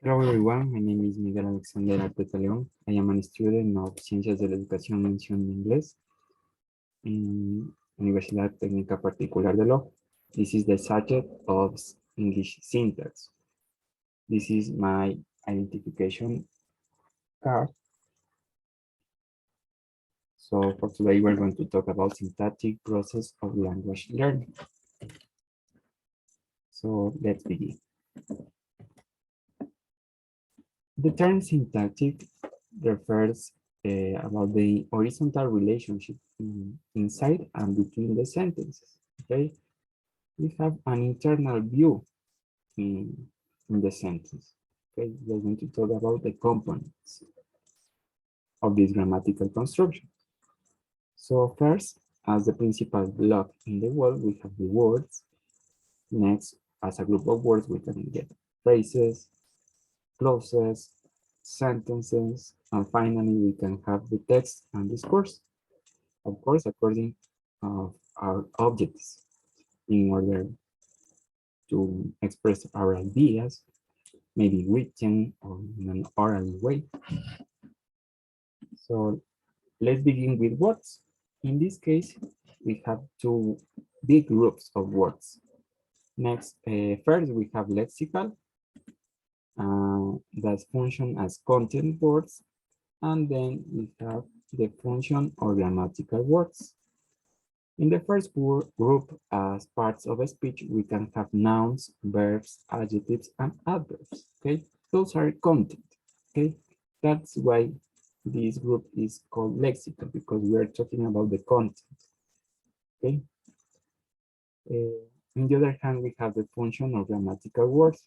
Hello everyone, my name is Miguel Alexander Arteta León. I am a student of Ciencias de la Educación Mención en Inglés in Universidad Técnica Particular de Law. This is the subject of English syntax. This is my identification card. So for today we're going to talk about syntactic process of language learning. So let's begin. The term syntactic refers about the horizontal relationship inside and between the sentences. Okay, we have an internal view in the sentence. Okay, we're going to talk about the components of this grammatical construction. So first, as the principal block in the word, we have the words. Next, as a group of words, we can get phrases, clauses, sentences, and finally we can have the text and discourse. Of course, according to our objects in order to express our ideas, maybe written or in an oral way. So let's begin with words. In this case, we have two big groups of words. Next, first we have lexical, that function as content words, and then we have the function or grammatical words. In the first group, as parts of a speech, we can have nouns, verbs, adjectives, and adverbs, okay? Those are content, okay? That's why this group is called lexical, because we are talking about the content, okay? On the other hand, we have the function or grammatical words.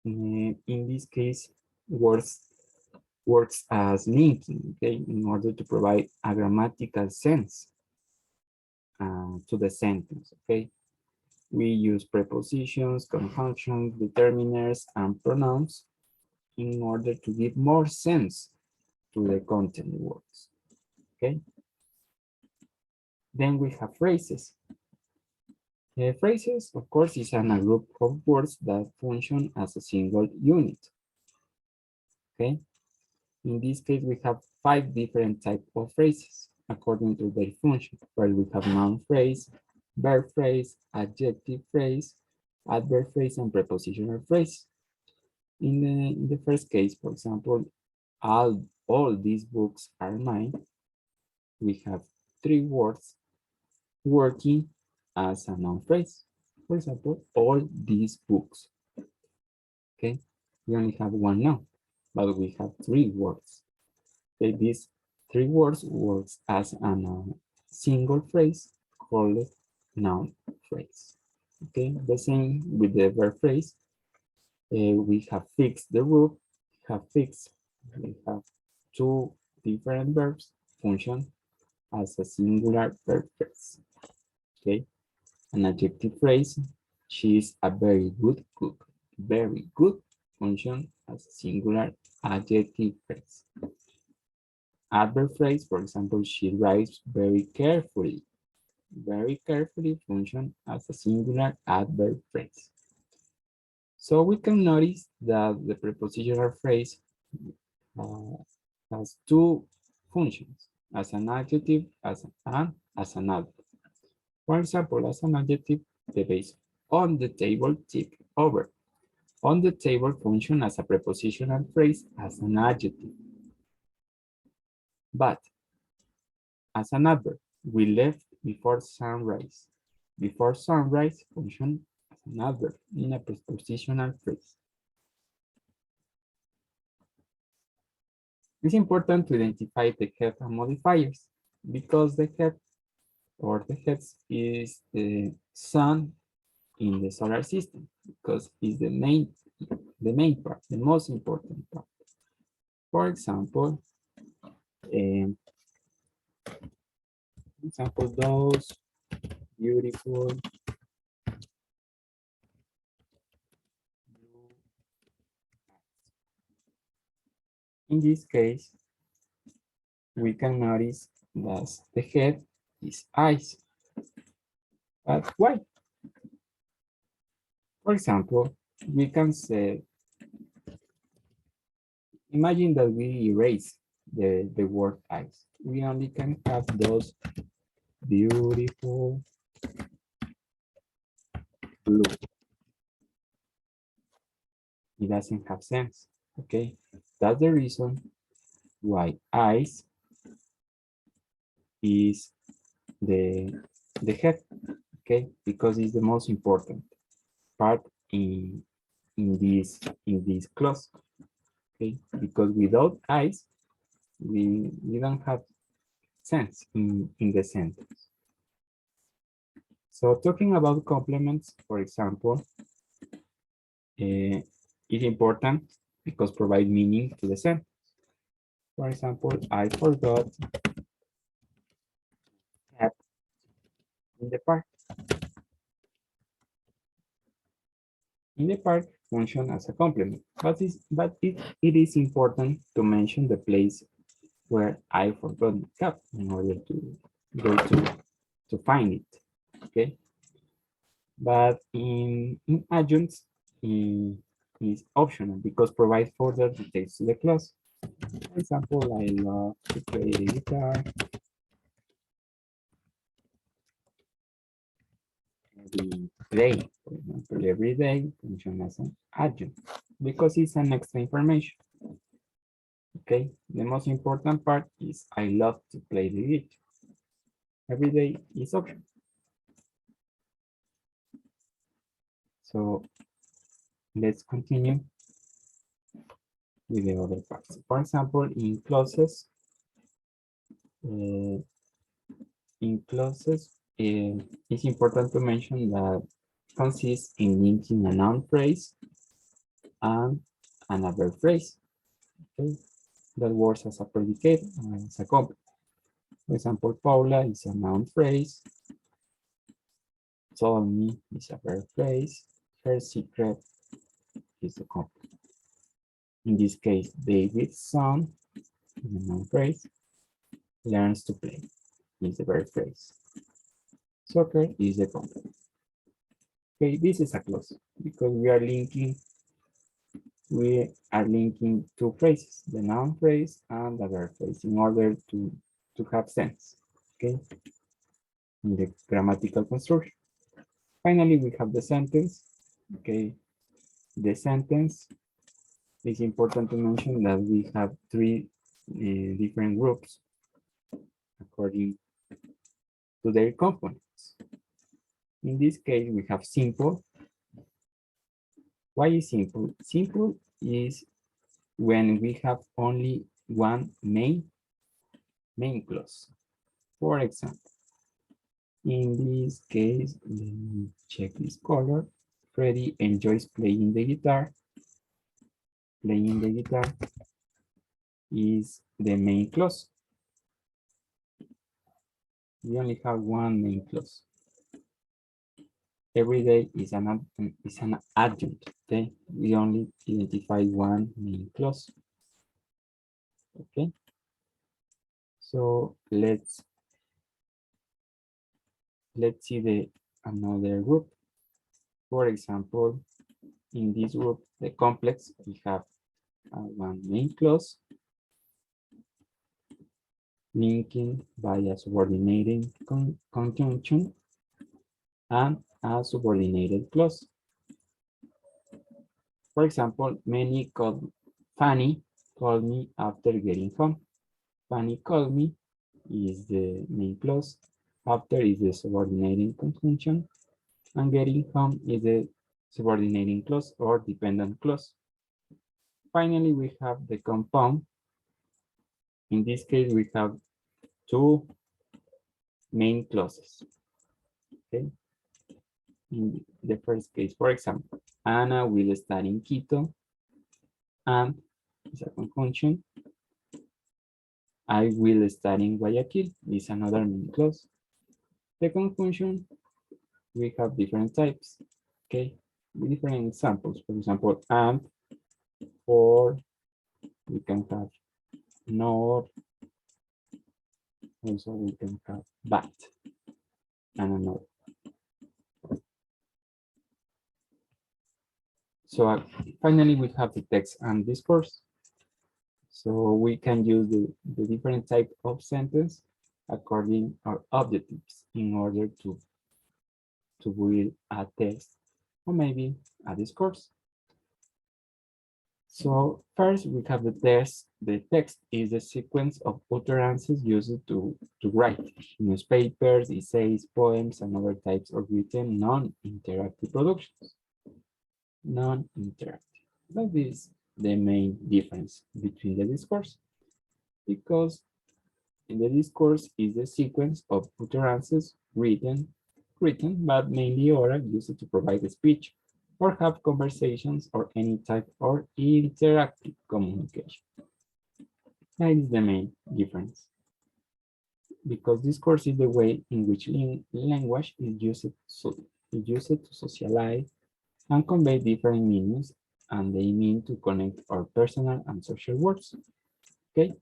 In this case, words as linking, okay, in order to provide a grammatical sense to the sentence, okay? We use prepositions, conjunctions, determiners, and pronouns in order to give more sense to the content words, okay? Then we have phrases. Phrases, of course, is a group of words that function as a single unit, okay? In this case, we have 5 different types of phrases according to their function. First, we have noun phrase, verb phrase, adjective phrase, adverb phrase, and prepositional phrase. In the first case, for example, all these books are mine. We have 3 words working as a noun phrase. For example, all these books. Okay, we only have 1 noun, but we have 3 words. Okay, these 3 words works as a single phrase called noun phrase. Okay, the same with the verb phrase. We have fixed the roof, have fixed. We have 2 different verbs function as a singular verb phrase. Okay, an adjective phrase. She is a very good cook. Very good function as a singular adjective phrase. Adverb phrase, for example, she writes very carefully. Very carefully function as a singular adverb phrase. So we can notice that the prepositional phrase has 2 functions, as an adjective and as an adverb. For example, as an adjective, the base on the table, tip over. On the table function as a prepositional phrase as an adjective. But as an adverb, we left before sunrise. Before sunrise function as an adverb in a prepositional phrase. It's important to identify the head and modifiers because the head or the heads is the sun in the solar system because it's the main part, the most important part. For example, those beautiful blue eyes. In this case, we can notice that the head is eyes. But why? For example, we can say Imagine that we erase the word eyes. We only can have those beautiful blue. It doesn't have sense, okay? That's the reason why eyes is the head, okay? Because it's the most important part in this clause, okay? Because without eyes, we don't have sense in the sentence. So talking about complements, for example, is important because provide meaning to the sentence. For example, I forgot cat in the park. In the park function as a complement, but it is important to mention the place where I forgot the cat in order to go to find it. Okay, but in adjuncts is optional because provide further details to the clause. For example, I love to play the guitar every day. For example, every day function as an adjunct because it's an extra information. Okay, the most important part is I love to play the guitar. Every day is optional. So let's continue with the other parts. For example, uh, it's important to mention that consists in linking a noun phrase and another phrase. Okay, that works as a predicate and as a complement. For example, Paula is a noun phrase. Told me is a verb phrase. Her secret is a complement. In this case, David's son, the noun phrase, learns to play is the verb phrase. Soccer is the complement. Okay, this is a clause because we are linking two phrases, the noun phrase and the verb phrase, in order to have sense. Okay, in the grammatical construction. Finally, we have the sentence. Okay, the sentence is important to mention that we have three different groups according to their components. In this case, we have simple. Why is simple? Simple is when we have only one main clause. For example, in this case, let me check this color. Freddy enjoys playing the guitar. Playing the guitar is the main clause. We only have one main clause. Every day is an adjunct. Okay, we only identify one main clause. Okay, so let's see the another group. For example, in this group, the complex, we have one main clause linking by a subordinating conjunction and a subordinated clause. For example, Fanny called me after getting home. Fanny called me is the main clause. After is the subordinating conjunction, and getting home is the subordinating clause or dependent clause. Finally, we have the compound. In this case, we have two main clauses. Okay. In the first case, for example, Anna will study in Quito, and is a conjunction. I will study in Guayaquil is another main clause. The conjunction, we have different types. Okay, different examples. For example, and, or, we can have nor, also we can have but, and another. So finally, we have the text and discourse. So we can use the different type of sentence according our objectives in order to build a text or maybe a discourse. So first we have the text. The text is a sequence of utterances used to write newspapers, essays, poems, and other types of written non-interactive productions. Non-interactive. That is the main difference between the discourse, because in the discourse is a sequence of utterances written, but mainly oral, used to provide a speech or have conversations or any type of interactive communication. That is the main difference, because discourse is the way in which language is used to socialize and convey different meanings, and they mean to connect our personal and social words. Okay,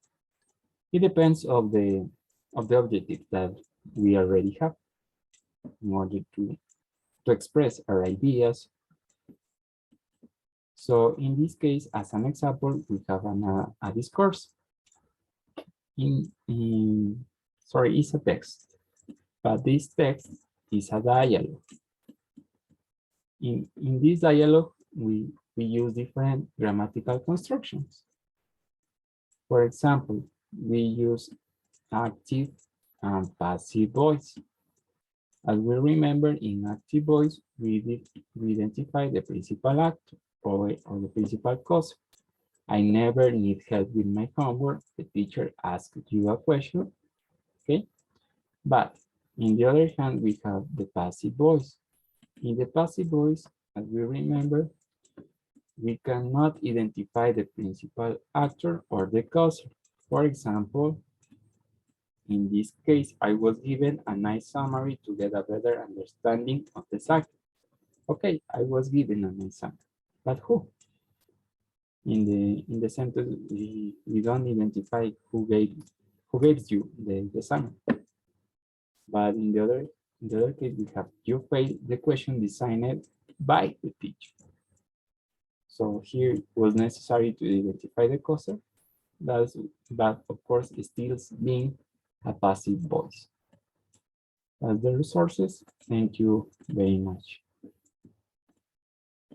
it depends of the objective that we already have in order to express our ideas. So in this case, as an example, we have a discourse. Sorry, it's a text, but this text is a dialogue. In this dialogue, we use different grammatical constructions. For example, we use active and passive voice. As we remember, in active voice, we identify the principal actor or the principal cause. I never need help with my homework. The teacher asks you a question, okay? But in the other hand, we have the passive voice. In the passive voice, as we remember, we cannot identify the principal actor or the cause. For example, in this case, I was given a nice summary to get a better understanding of the subject. Okay, I was given a nice summary, but who? In the sentence, we don't identify who gives you the summary. But in the other case, we have you failed the question designed by the teacher. So here it was necessary to identify the causer. But of course, it still being a passive voice. As the resources, thank you very much.